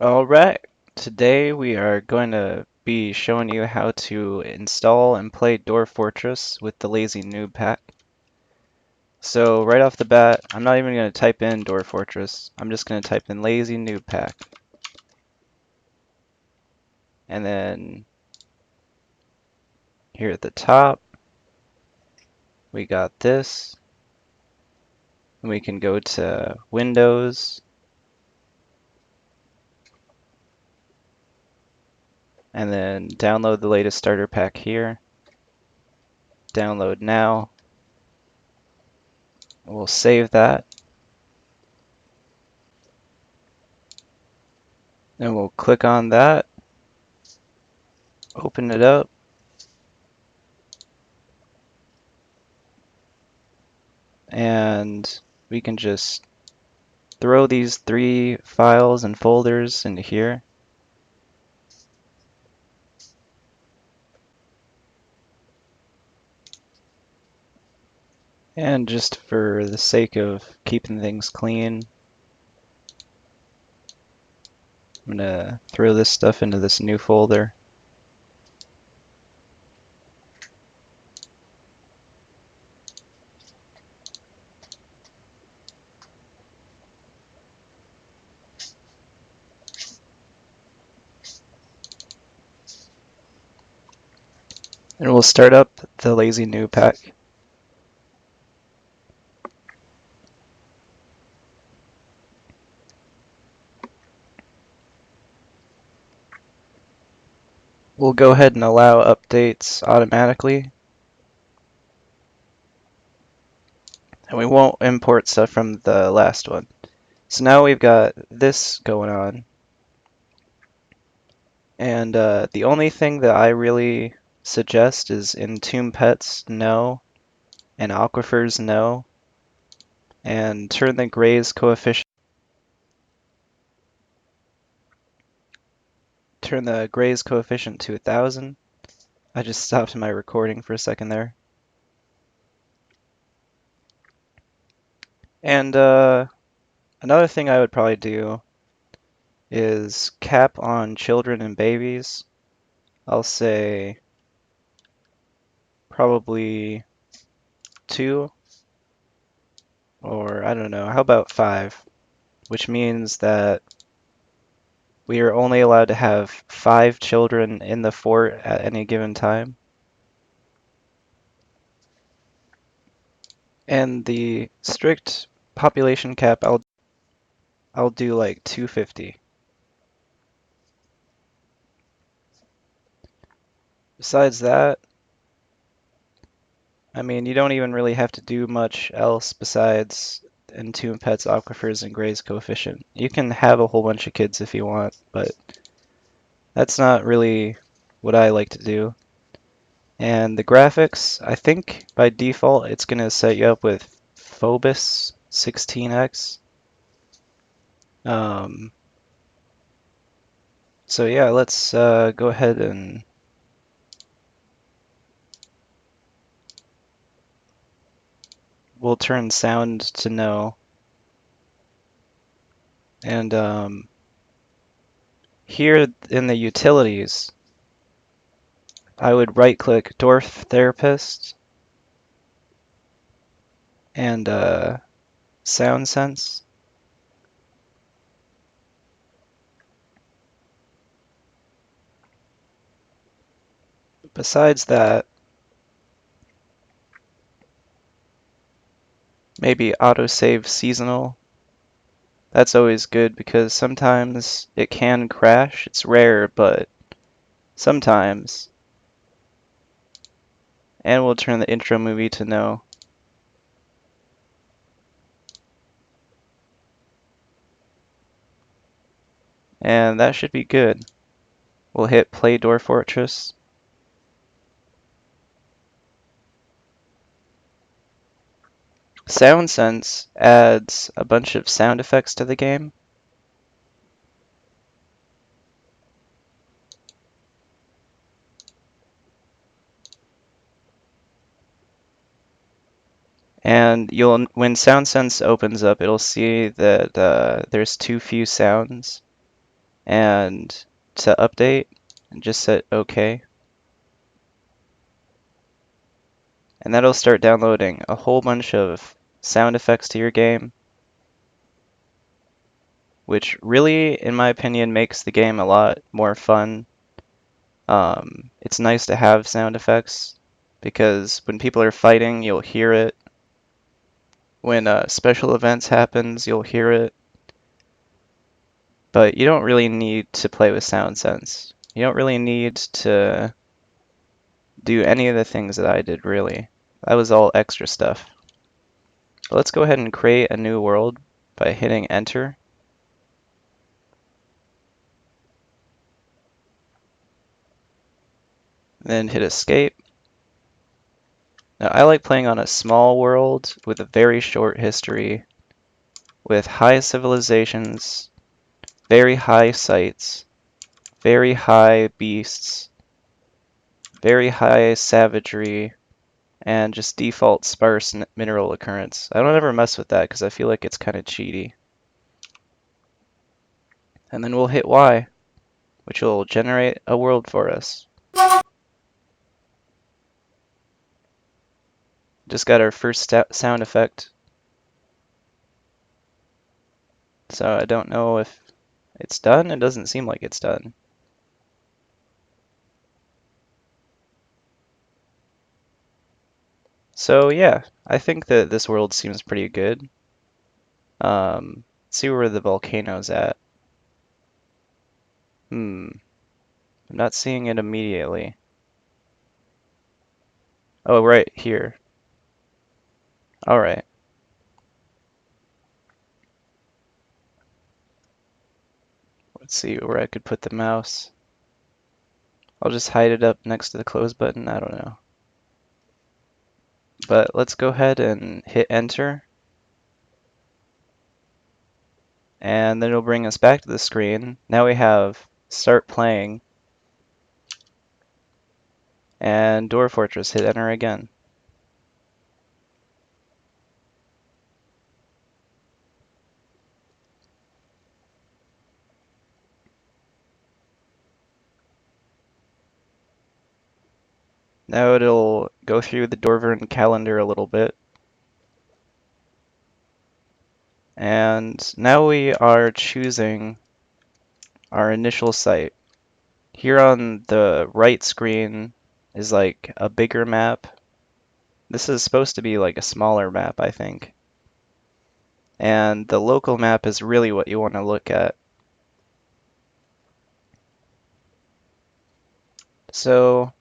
Alright, today we are going to be showing you how to install and play Dwarf Fortress with the lazy Newb Pack. So right off the bat, I'm not even going to type in Dwarf Fortress, I'm just going to type in lazy Newb Pack. And then here at the top, we got this. And we can go to Windows, and then download the latest starter pack here. Download now. We'll save that. And we'll click on that, open it up. And we can just throw these 3 files and folders into here. And just for the sake of keeping things clean, I'm gonna throw this stuff into this new folder. And we'll start up the lazy Newb Pack. We'll go ahead and allow updates automatically. And we won't import stuff from the last one. So now we've got this going on. And the only thing that I really suggest is Entomb Pets no, and Aquifers no, and turn the graze coefficient to 1000. I just stopped my recording for a second there. And another thing I would probably do is cap on children and babies. I'll say probably 2, or I don't know, how about 5? Which means that we are only allowed to have 5 children in the fort at any given time. And the strict population cap, I'll do like 250. Besides that, I mean, you don't even really have to do much else besides Entomb Pets, Aquifers, and Graze coefficient. You can have a whole bunch of kids if you want, but that's not really what I like to do. And the graphics, I think by default it's going to set you up with Phobos 16x. So yeah, let's go ahead and we'll turn sound to no. And here in the utilities, I would right-click Dwarf Therapist and Sound Sense. Besides that, maybe autosave seasonal. That's always good because sometimes it can crash. It's rare, but sometimes. And we'll turn the intro movie to no. And that should be good. We'll hit play Dwarf Fortress. Sound Sense adds a bunch of sound effects to the game. And when Sound Sense opens up, it'll see that there's too few sounds. and to update, and just set OK. And that'll start downloading a whole bunch of sound effects to your game, which really, in my opinion, makes the game a lot more fun. It's nice to have sound effects because when people are fighting, you'll hear it. When special events happens, you'll hear it. But you don't really need to play with sound sense. You don't really need to do any of the things that I did, really. That was all extra stuff. But let's go ahead and create a new world by hitting enter. Then hit escape. Now I like playing on a small world with a very short history, with high civilizations, very high sites, very high beasts, very high savagery, and just default sparse mineral occurrence. I don't ever mess with that because I feel like it's kind of cheaty. And then we'll hit Y, which will generate a world for us. Just got our first sound effect. So I don't know if it's done. It doesn't seem like it's done. So yeah, I think that this world seems pretty good. Let's see where the volcano's at. I'm not seeing it immediately. Oh, right here. All right. Let's see where I could put the mouse. I'll just hide it up next to the close button. I don't know. But let's go ahead and hit enter. And then it'll bring us back to the screen. Now we have start playing. And Dwarf Fortress, hit enter again. Now it'll go through the Dwarven calendar a little bit. And now we are choosing our initial site. Here on the right screen is like a bigger map. This is supposed to be like a smaller map, I think. And the local map is really what you want to look at. So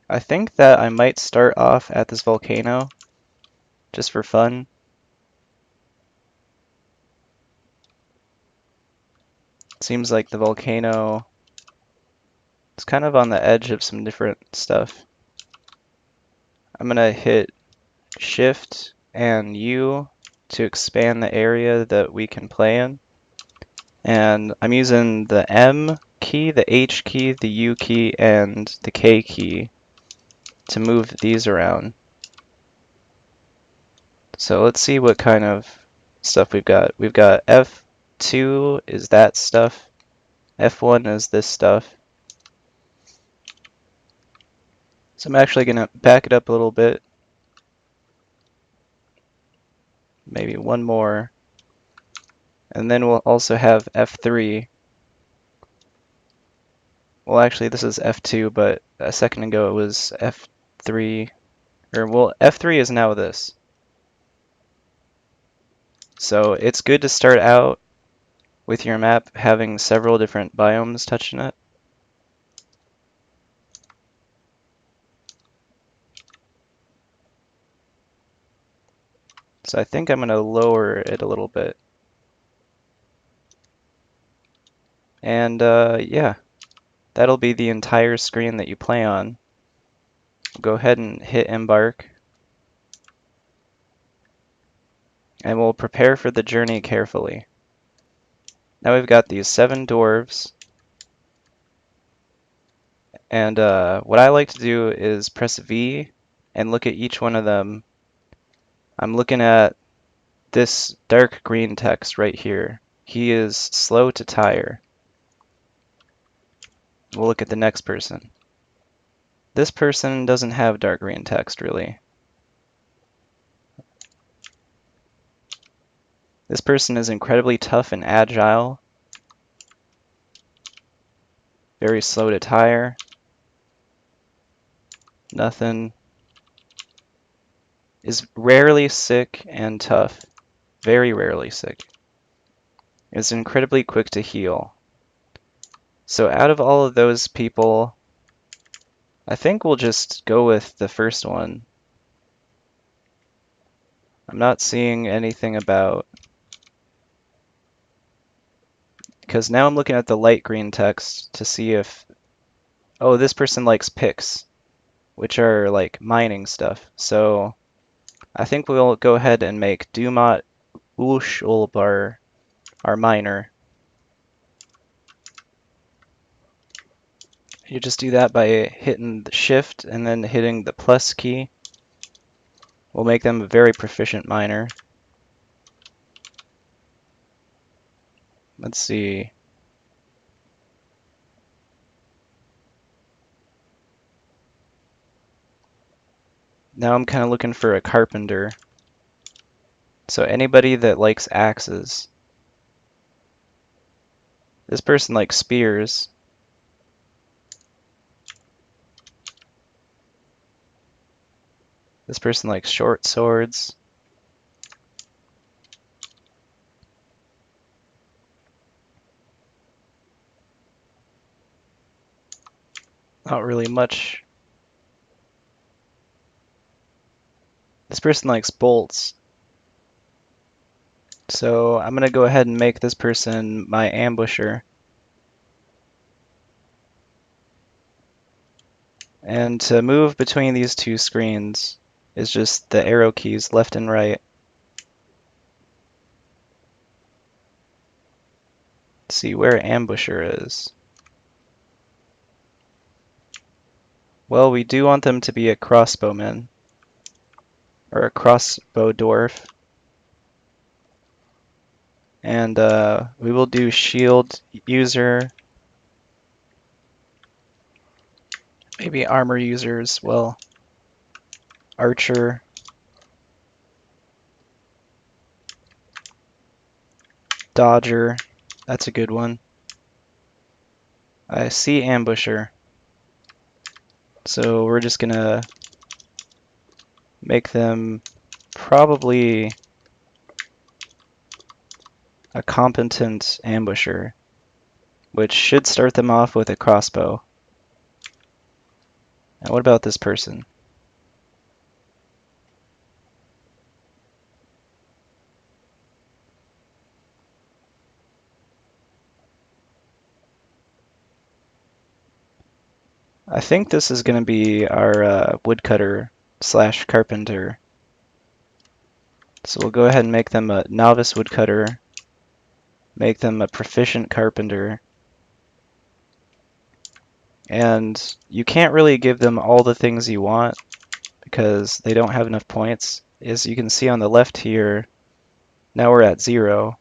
I think that I might start off at this volcano just for fun. It seems like the volcano is kind of on the edge of some different stuff. I'm gonna hit Shift and U to expand the area that we can play in. And I'm using the M key, the H key, the U key, and the K key to move these around. So let's see what kind of stuff we've got. We've got F2 is that stuff. F1 is this stuff. So I'm actually going to back it up a little bit. Maybe one more. And then we'll also have F3. Well, actually, this is F2, but a second ago it was F3. Or, well, F3 is now this. So it's good to start out with your map having several different biomes touching it. So I think I'm going to lower it a little bit. And yeah, that'll be the entire screen that you play on. Go ahead and hit Embark. And we'll prepare for the journey carefully. Now we've got these 7 dwarves. And what I like to do is press V and look at each one of them. I'm looking at this dark green text right here. He is slow to tire. We'll look at the next person. This person doesn't have dark green text, really. This person is incredibly tough and agile, very slow to tire, nothing, is rarely sick and tough, very rarely sick, is incredibly quick to heal. So out of all of those people, I think we'll just go with the first one. I'm not seeing anything about, because now I'm looking at the light green text to see if, oh, this person likes picks, which are like mining stuff. So I think we'll go ahead and make Dumat Ulshulbar our miner. You just do that by hitting the shift and then hitting the plus key. We'll make them a very proficient miner. Let's see. Now I'm kind of looking for a carpenter. So anybody that likes axes. This person likes spears. This person likes short swords. Not really much. This person likes bolts. So I'm going to go ahead and make this person my ambusher. And to move between these two screens is just the arrow keys left and right. Let's see where ambusher is. Well, we do want them to be a crossbowman, or a crossbow dwarf. And we will do shield user, maybe armor user as well, archer, dodger, that's a good one. I see ambusher, so we're just gonna make them probably a competent ambusher, which should start them off with a crossbow. And what about this person? I think this is going to be our woodcutter slash carpenter. So we'll go ahead and make them a novice woodcutter, make them a proficient carpenter, and you can't really give them all the things you want because they don't have enough points. As you can see on the left here, now we're at 0.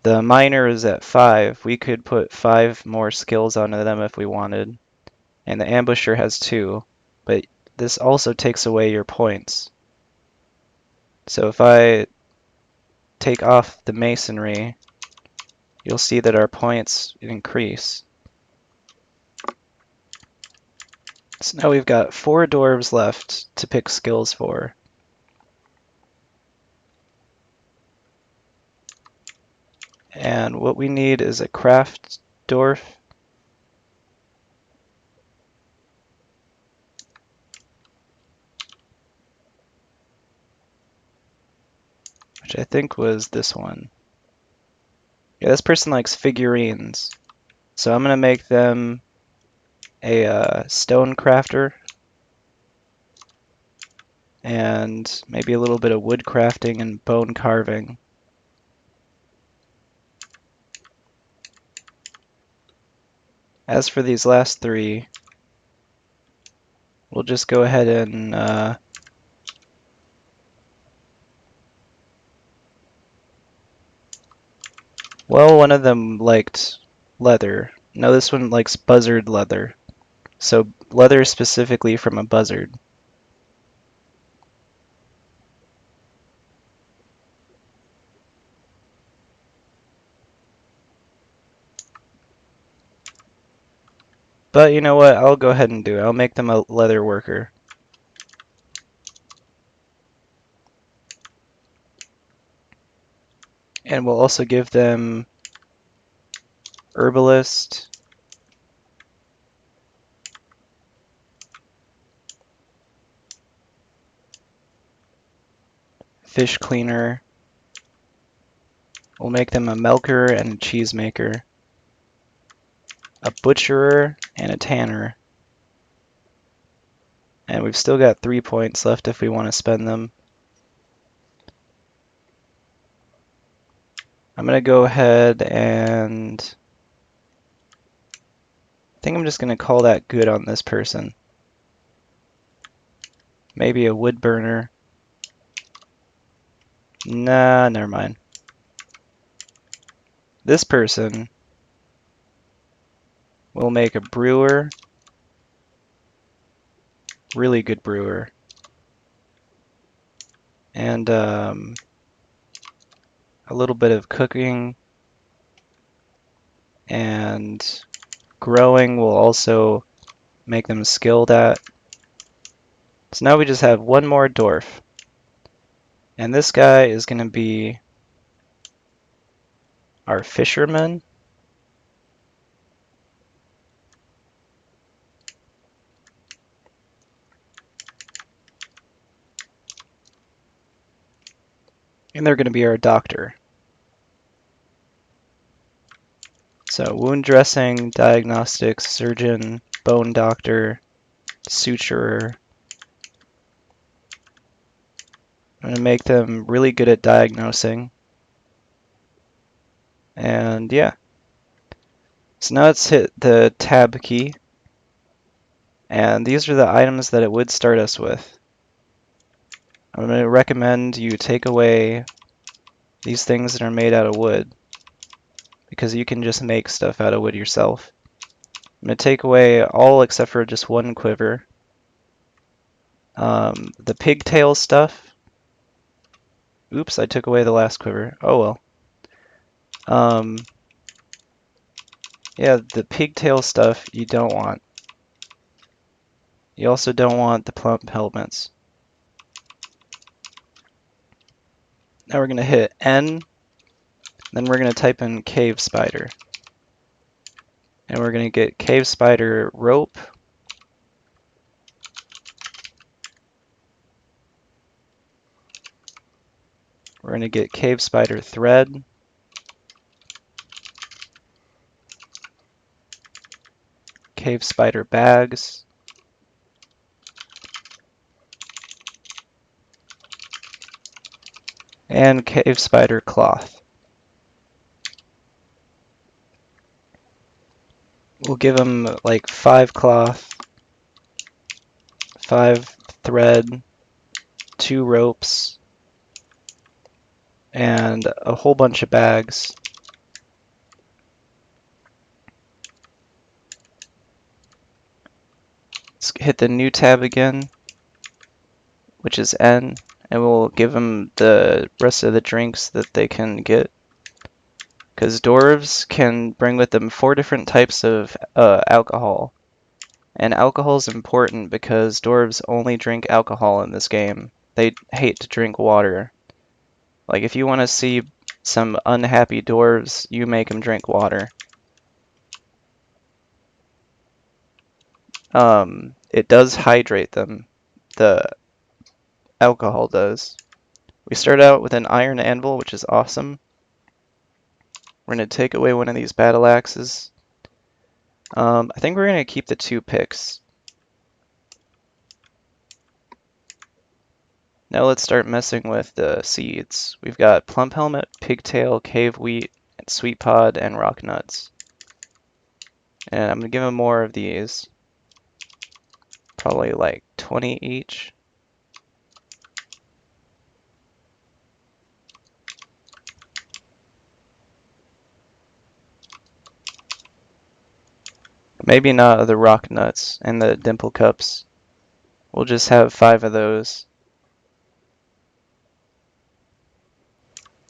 The miner is at 5. We could put 5 more skills onto them if we wanted. And the ambusher has 2, but this also takes away your points. So if I take off the masonry, you'll see that our points increase. So now we've got 4 dwarves left to pick skills for. And what we need is a craft dwarf. Which I think was this one. Yeah, this person likes figurines. So I'm going to make them a stone crafter. And maybe a little bit of wood crafting and bone carving. As for these last 3, we'll just go ahead and well, one of them liked leather, No, this one likes buzzard leather. So leather specifically from a buzzard. But you know what? I'll go ahead and do it. I'll make them a leather worker. And we'll also give them herbalist, fish cleaner. We'll make them a milker and a cheese maker, a butcherer and a tanner. And we've still got 3 points left if we want to spend them. I'm going to go ahead and I think I'm just going to call that good on this person. Maybe a wood burner. Nah, never mind. This person will make a brewer. Really good brewer. And a little bit of cooking and growing will also make them skilled at. So now we just have one more dwarf. And this guy is going to be our fisherman. And they're going to be our doctor. So wound dressing, diagnostics, surgeon, bone doctor, suturer. I'm going to make them really good at diagnosing. And yeah. So now let's hit the tab key. And these are the items that it would start us with. I'm going to recommend you take away these things that are made out of wood, because you can just make stuff out of wood yourself. I'm going to take away all except for just one quiver. The pigtail stuff. Oops, I took away the last quiver. Oh well. Yeah, the pigtail stuff you don't want. You also don't want the plump helmets. Now we're going to hit N, then we're going to type in cave spider. And we're going to get cave spider rope. We're going to get cave spider thread. Cave spider bags. And cave spider cloth. We'll give them like 5 cloth, 5 thread, 2 ropes, and a whole bunch of bags. Let's hit the new tab again, which is N, and we'll give them the rest of the drinks that they can get. Because dwarves can bring with them 4 different types of alcohol. And alcohol is important because dwarves only drink alcohol in this game. They hate to drink water. Like, if you want to see some unhappy dwarves, you make them drink water. It does hydrate them. The alcohol does. We start out with an iron anvil, which is awesome. We're going to take away one of these battle axes. I think we're going to keep the 2 picks. Now let's start messing with the seeds. We've got plump helmet, pigtail, cave wheat, and sweet pod, and rock nuts. And I'm going to give them more of these. Probably like 20 each. Maybe not the rock nuts and the dimple cups. We'll just have 5 of those.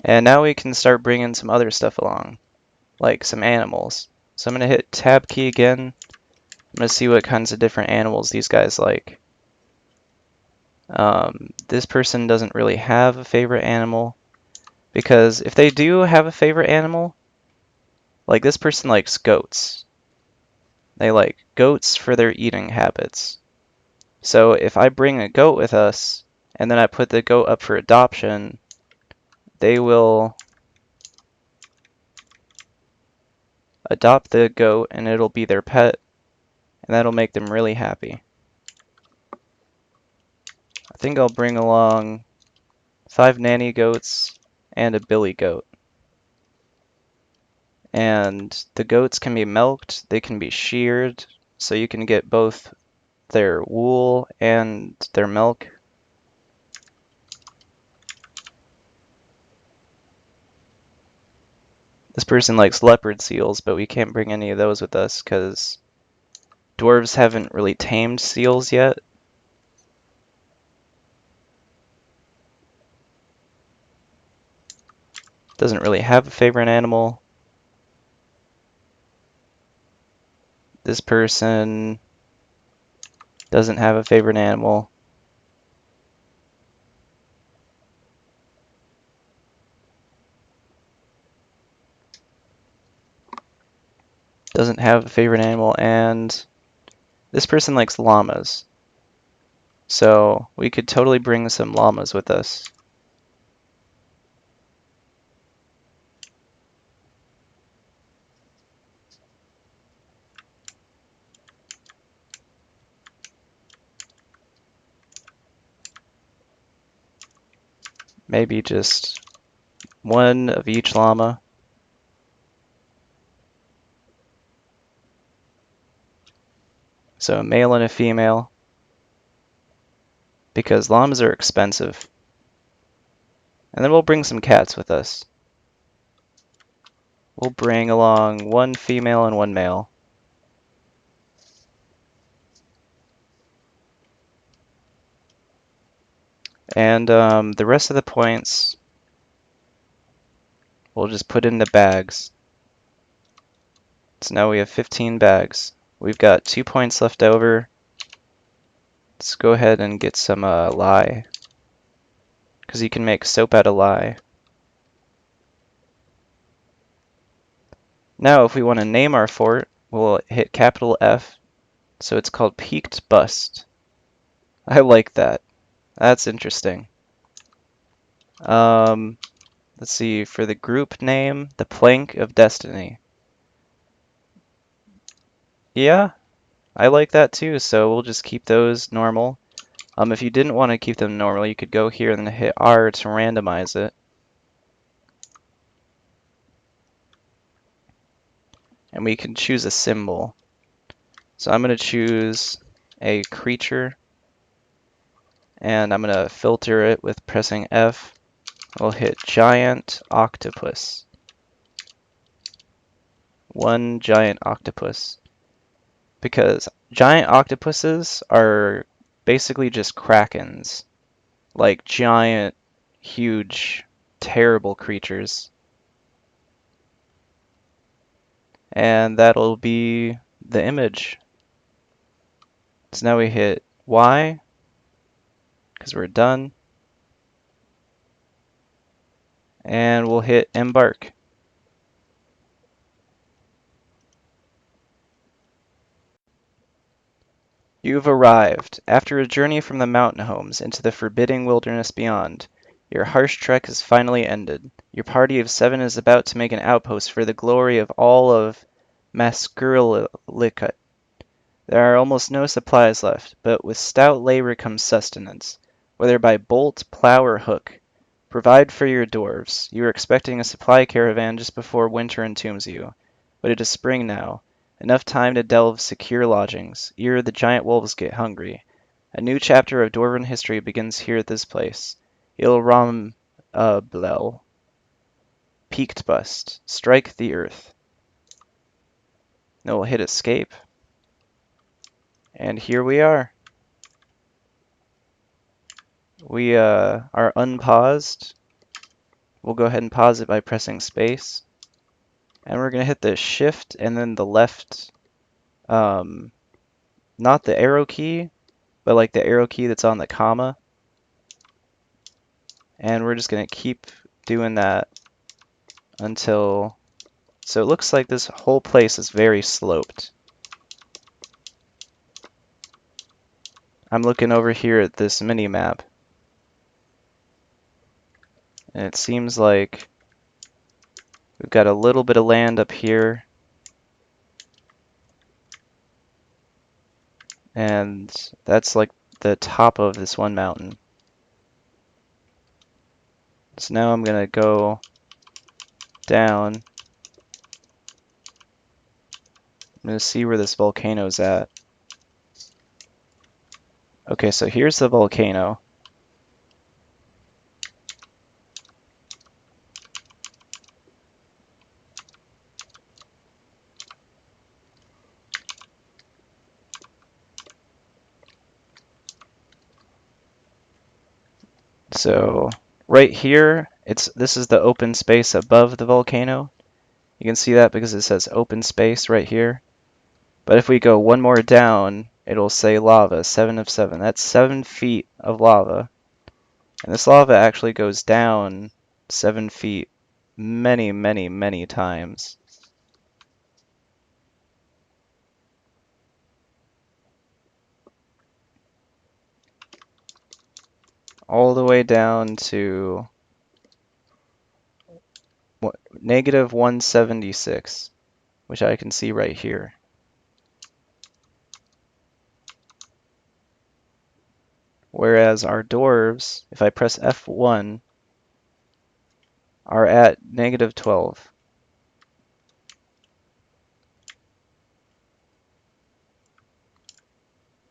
And now we can start bringing some other stuff along, like some animals. So I'm going to hit tab key again. I'm going to see what kinds of different animals these guys like. This person doesn't really have a favorite animal, because if they do have a favorite animal, like this person likes goats. They like goats for their eating habits. So if I bring a goat with us, and then I put the goat up for adoption, they will adopt the goat and it'll be their pet, and that'll make them really happy. I think I'll bring along 5 nanny goats and a billy goat. And the goats can be milked, they can be sheared, so you can get both their wool and their milk. This person likes leopard seals, but we can't bring any of those with us because dwarves haven't really tamed seals yet. Doesn't really have a favorite animal. This person doesn't have a favorite animal. Doesn't have a favorite animal, and this person likes llamas. So we could totally bring some llamas with us. Maybe just one of each llama. So a male and a female, because llamas are expensive. And then we'll bring some cats with us. We'll bring along 1 female and 1 male. And the rest of the points, we'll just put into bags. So now we have 15 bags. We've got 2 points left over. Let's go ahead and get some lye, because you can make soap out of lye. Now if we want to name our fort, we'll hit capital F, so it's called Peaked Bust. I like that. That's interesting. Let's see, for the group name, the Plank of Destiny. Yeah, I like that too, so we'll just keep those normal. If you didn't want to keep them normal, you could go here and then hit R to randomize it. And we can choose a symbol. So I'm going to choose a creature, and I'm going to filter it with pressing F. We'll hit giant octopus. 1 giant octopus. Because giant octopuses are basically just krakens. Like giant, huge, terrible creatures. And that'll be the image. So now we hit Y, because we're done. And we'll hit Embark. You've arrived. After a journey from the mountain homes into the forbidding wilderness beyond, your harsh trek has finally ended. Your party of 7 is about to make an outpost for the glory of all of Maskurlicut. There are almost no supplies left, but with stout labor comes sustenance, whether by bolt, plow, or hook. Provide for your dwarves. You are expecting a supply caravan just before winter entombs you. But it is spring now. Enough time to delve secure lodgings, ere the giant wolves get hungry. A new chapter of dwarven history begins here at this place. Ilram Blel. Peaked Bust. Strike the earth. Then we'll hit escape. And here we are. We are unpaused. We'll go ahead and pause it by pressing space. And we're going to hit the shift and then the left, not the arrow key, but like the arrow key that's on the comma. And we're just going to keep doing that until, so it looks like this whole place is very sloped. I'm looking over here at this mini map, and it seems like we've got a little bit of land up here, and that's like the top of this one mountain. So now I'm gonna go down. I'm gonna see where this volcano's at. Okay, so here's the volcano. So right here, this is the open space above the volcano. You can see that because it says open space right here. But if we go one more down, it'll say lava, 7 of 7. That's 7 feet of lava. And this lava actually goes down 7 feet many, many, many times. All the way down to negative 176, which I can see right here. Whereas our dwarves, if I press F1, are at negative 12.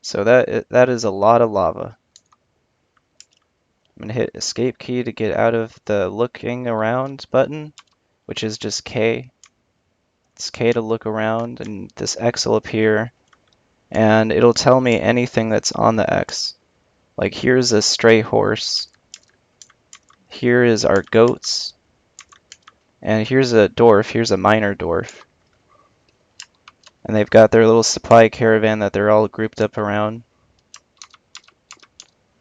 So that is a lot of lava. I'm going to hit escape key to get out of the looking around button, which is just K. It's K to look around, and this X will appear, and it'll tell me anything that's on the X. Like here's a stray horse, here is our goats, and here's a dwarf, here's a minor dwarf. And they've got their little supply caravan that they're all grouped up around.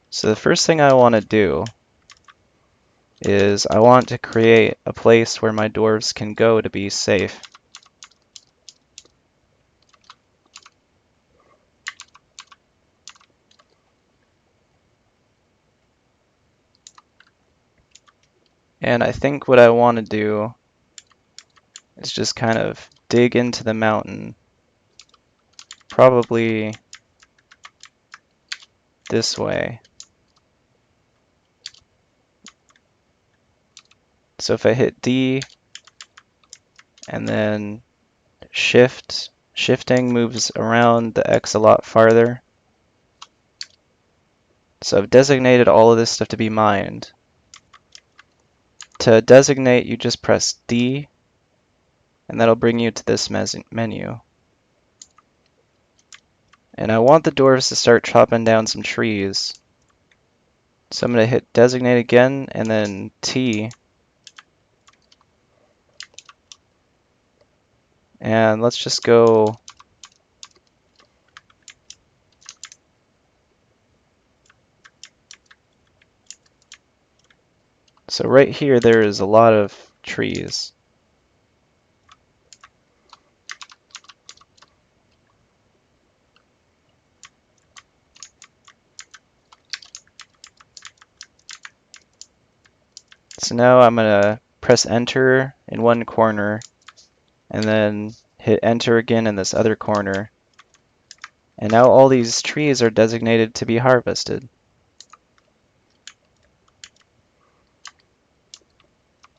So the first thing I want to do is I want to create a place where my dwarves can go to be safe. And I think what I want to do is just kind of dig into the mountain, probably this way. So if I hit D and then shifting moves around the X a lot farther. So I've designated all of this stuff to be mined. To designate, you just press D, and that'll bring you to this menu. And I want the dwarves to start chopping down some trees. So I'm going to hit designate again, and then T. And let's just go so right here there is a lot of trees. So now I'm going to press enter in one corner and then hit enter again in this other corner. And now all these trees are designated to be harvested.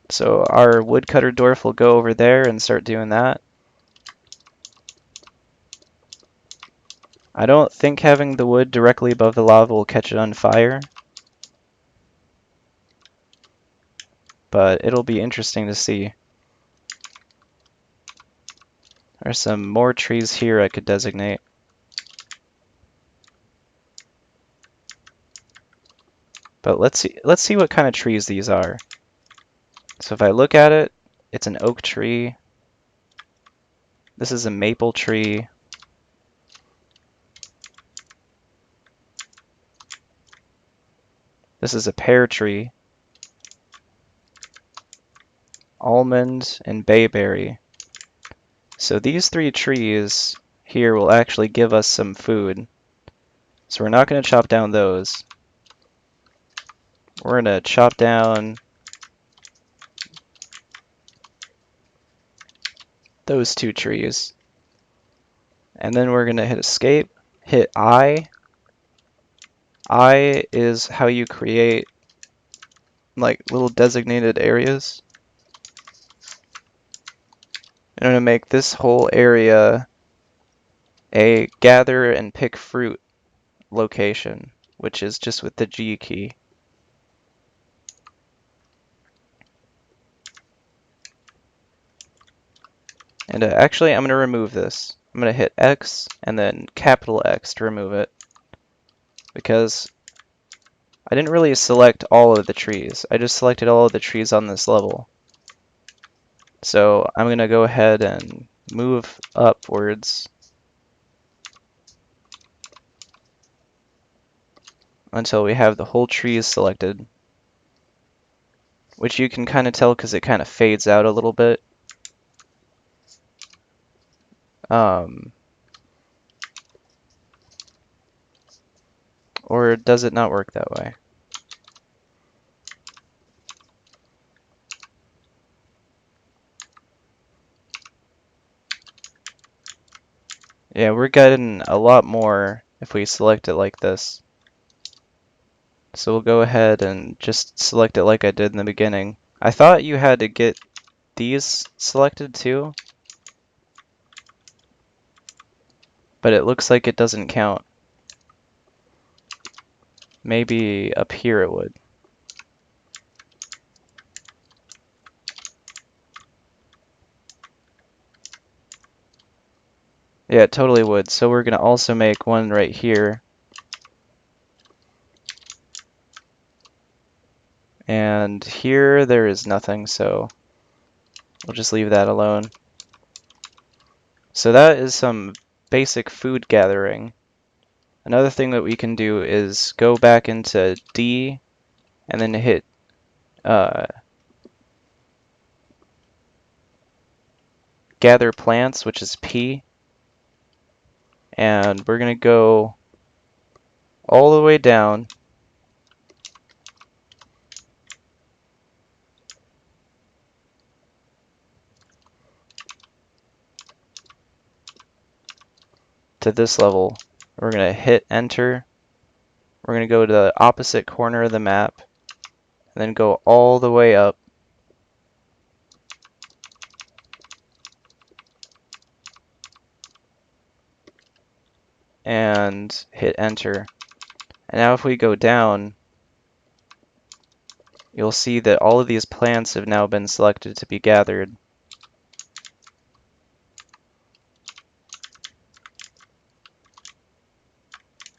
So our woodcutter dwarf will go over there and start doing that. I don't think having the wood directly above the lava will catch it on fire, but it'll be interesting to see. There's some more trees here I could designate. But let's see what kind of trees these are. So if I look at it, it's an oak tree. This is a maple tree. This is a pear tree. Almond and bayberry. So these three trees here will actually give us some food. So we're not going to chop down those. We're going to chop down those two trees. And then we're going to hit escape, hit I. I is how you create like little designated areas. I'm going to make this whole area a gather and pick fruit location, which is just with the G key. And actually, I'm going to remove this. I'm going to hit X and then capital X to remove it, because I didn't really select all of the trees. I just selected all of the trees on this level. So I'm going to go ahead and move upwards until we have the whole trees selected, which you can kind of tell because it kind of fades out a little bit. Or does it not work that way? Yeah, we're getting a lot more if we select it like this. So we'll go ahead and just select it like I did in the beginning. I thought you had to get these selected too, but it looks like it doesn't count. Maybe up here it would. Yeah, it totally would. So we're going to also make one right here. And here there is nothing, so we'll just leave that alone. So that is some basic food gathering. Another thing that we can do is go back into D and then hit gather plants, which is P. And we're going to go all the way down to this level. We're going to hit enter. We're going to go to the opposite corner of the map and then go all the way up. And hit enter. And now if we go down, you'll see that all of these plants have now been selected to be gathered.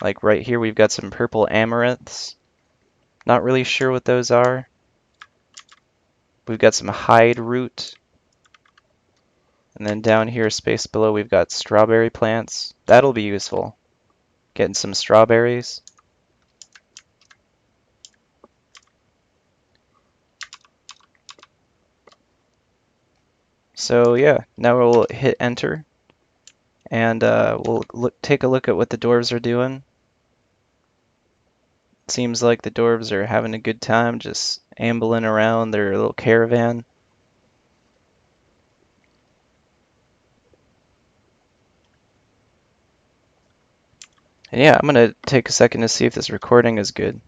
Like right here, we've got some purple amaranths. Not really sure what those are. We've got some hide root. And then down here, space below, we've got strawberry plants. That'll be useful. Getting some strawberries. So yeah, now we'll hit enter. And we'll take a look at what the dwarves are doing. Seems like the dwarves are having a good time just ambling around their little caravan. And yeah, I'm going to take a second to see if this recording is good.